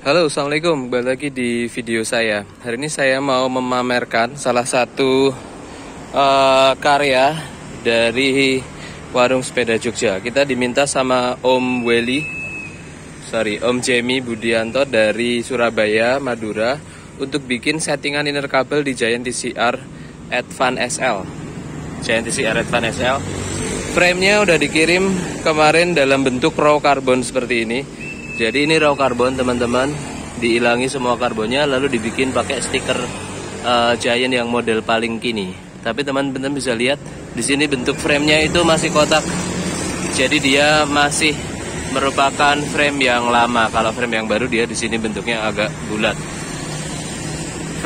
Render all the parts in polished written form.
Halo, assalamualaikum. Kembali lagi di video saya. Hari ini saya mau memamerkan salah satu karya dari warung sepeda Jogja. Kita diminta sama Om Jamie Budianto dari Surabaya, Madura, untuk bikin settingan inner kabel di Giant TCR Advance SL. Giant TCR Advance SL. Frame-nya udah dikirim kemarin dalam bentuk raw carbon seperti ini. Jadi ini raw carbon teman-teman, diilangi semua karbonnya lalu dibikin pakai stiker Giant yang model paling kini. Tapi teman-teman bisa lihat di sini bentuk frame-nya itu masih kotak. Jadi dia masih merupakan frame yang lama. Kalau frame yang baru dia di sini bentuknya agak bulat.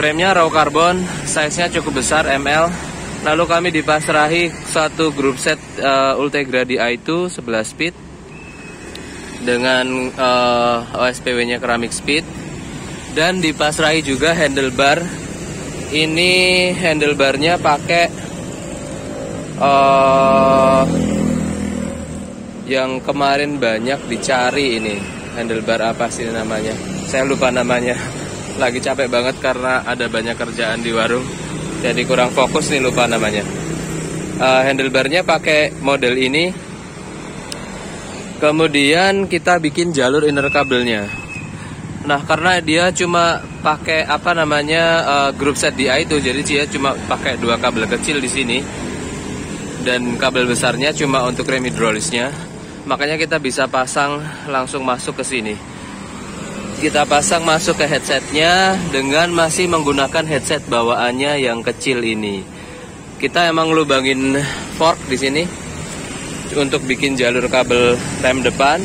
Frame-nya raw carbon, size-nya cukup besar ml. Lalu kami dipasrahi satu grup set Ultegra Di2 11 speed dengan OSPW-nya Ceramic Speed, dan dipasrahi juga handlebar. Ini handlebarnya pakai yang kemarin banyak dicari ini. Handlebar apa sih namanya? Saya lupa namanya. Lagi capek banget karena ada banyak kerjaan di warung, jadi kurang fokus nih, lupa namanya. Handlebarnya pakai model ini. Kemudian kita bikin jalur inner kabelnya. Nah, karena dia cuma pakai grup set Di2, jadi dia cuma pakai dua kabel kecil di sini dan kabel besarnya cuma untuk rem hidrolisnya. Makanya kita bisa pasang langsung masuk ke sini. Kita pasang masuk ke headsetnya dengan masih menggunakan headset bawaannya yang kecil ini. Kita emang lubangin fork di sini untuk bikin jalur kabel rem depan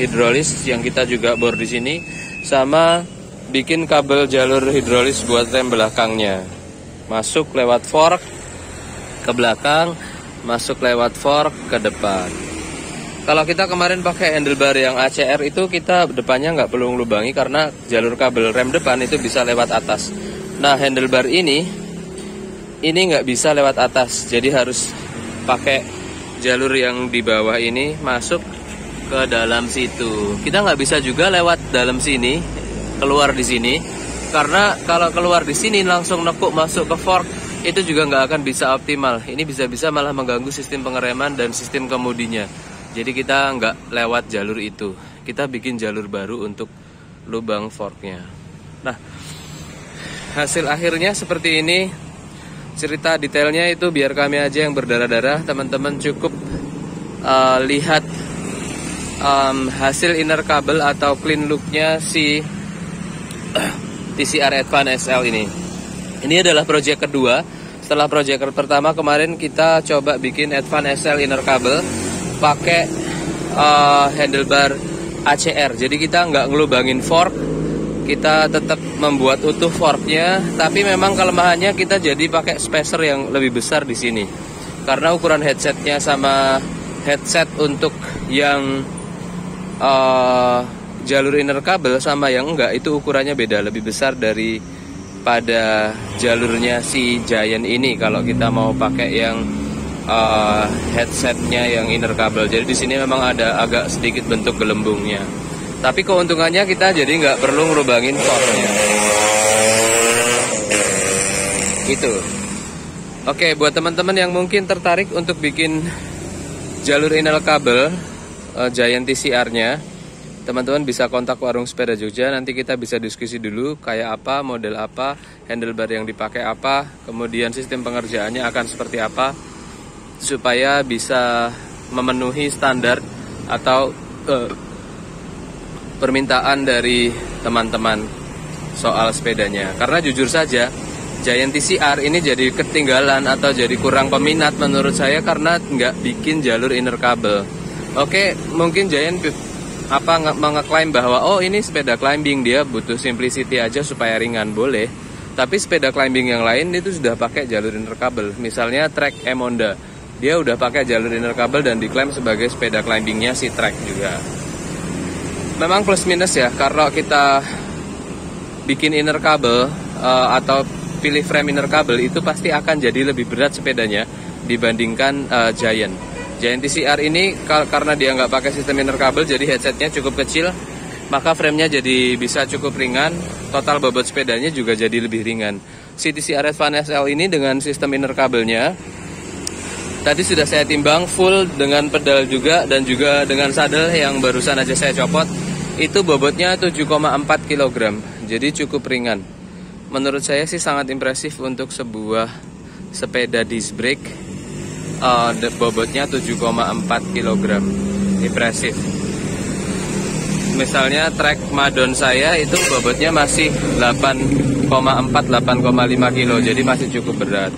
hidrolis yang kita juga bor di sini, sama bikin kabel jalur hidrolis buat rem belakangnya. Masuk lewat fork ke belakang, masuk lewat fork ke depan. Kalau kita kemarin pakai handlebar yang ACR itu, kita depannya nggak perlu lubangi karena jalur kabel rem depan itu bisa lewat atas. Nah, handlebar ini nggak bisa lewat atas, jadi harus pakai jalur yang di bawah ini masuk ke dalam situ. Kita nggak bisa juga lewat dalam sini, keluar di sini, karena kalau keluar di sini langsung nekuk masuk ke fork, itu juga nggak akan bisa optimal. Ini bisa-bisa malah mengganggu sistem pengereman dan sistem kemudinya. Jadi kita nggak lewat jalur itu. Kita bikin jalur baru untuk lubang forknya. Nah, hasil akhirnya seperti ini. Cerita detailnya itu biar kami aja yang berdarah-darah. Teman-teman cukup lihat hasil inner kabel atau clean looknya si TCR Advance SL ini. Ini adalah project kedua. Setelah project pertama kemarin kita coba bikin Advance SL inner kabel pakai handlebar ACR. Jadi kita nggak ngelubangin fork, kita tetap membuat utuh forknya, tapi memang kelemahannya kita jadi pakai spacer yang lebih besar di sini. Karena ukuran headsetnya sama headset untuk yang jalur inner kabel sama yang enggak itu ukurannya beda, lebih besar daripada jalurnya si Giant ini kalau kita mau pakai yang headsetnya yang inner kabel. Jadi di sini memang ada agak sedikit bentuk gelembungnya. Tapi keuntungannya kita jadi nggak perlu ngelubangin forknya. Gitu. Oke, buat teman-teman yang mungkin tertarik untuk bikin jalur inner kabel Giant TCR-nya, teman-teman bisa kontak warung sepeda Jogja. Nanti kita bisa diskusi dulu kayak apa, model apa, handlebar yang dipakai apa, kemudian sistem pengerjaannya akan seperti apa, supaya bisa memenuhi standar atau permintaan dari teman-teman soal sepedanya. Karena jujur saja Giant TCR ini jadi ketinggalan atau jadi kurang peminat menurut saya karena nggak bikin jalur inner kabel. Oke, mungkin Giant mengeklaim bahwa ini sepeda climbing, dia butuh simplicity aja supaya ringan, boleh. Tapi sepeda climbing yang lain itu sudah pakai jalur inner kabel. Misalnya Trek Emonda, dia udah pakai jalur inner kabel dan diklaim sebagai sepeda climbingnya si Trek juga. Memang plus minus ya, kalau kita bikin inner kabel atau pilih frame inner kabel itu pasti akan jadi lebih berat sepedanya dibandingkan Giant. Giant TCR ini karena dia nggak pakai sistem inner kabel, jadi headsetnya cukup kecil, maka framenya jadi bisa cukup ringan, total bobot sepedanya juga jadi lebih ringan. CTC Advance SL ini dengan sistem inner kabelnya, tadi sudah saya timbang full dengan pedal juga dan juga dengan saddle yang barusan aja saya copot, itu bobotnya 7,4 kg, jadi cukup ringan. Menurut saya sih sangat impresif untuk sebuah sepeda disc brake, bobotnya 7,4 kg, impresif. Misalnya trek Madon saya itu bobotnya masih 8,5 kilo, jadi masih cukup berat.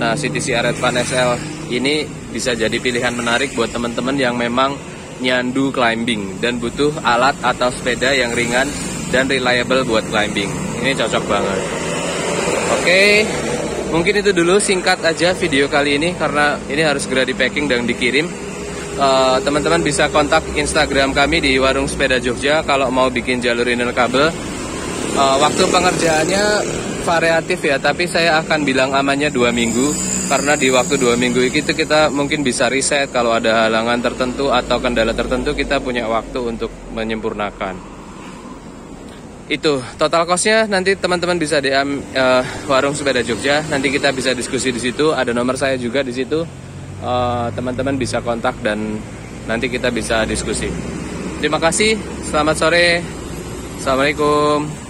Nah, CTC Advance SL ini bisa jadi pilihan menarik buat teman-teman yang memang nyandu climbing dan butuh alat atau sepeda yang ringan dan reliable buat climbing. Ini cocok banget. Oke, mungkin itu dulu singkat aja video kali ini karena ini harus segera di packing dan dikirim. Teman-teman bisa kontak Instagram kami di Warung Sepeda Jogja kalau mau bikin jalur inner kabel. Waktu pengerjaannya variatif ya, tapi saya akan bilang amannya 2 minggu karena di waktu 2 minggu itu kita mungkin bisa riset kalau ada halangan tertentu atau kendala tertentu, kita punya waktu untuk menyempurnakan. Itu total costnya nanti teman-teman bisa DM Warung Sepeda Jogja, nanti kita bisa diskusi di situ. Ada nomor saya juga di situ. Teman-teman bisa kontak dan nanti kita bisa diskusi. Terima kasih, selamat sore, assalamualaikum.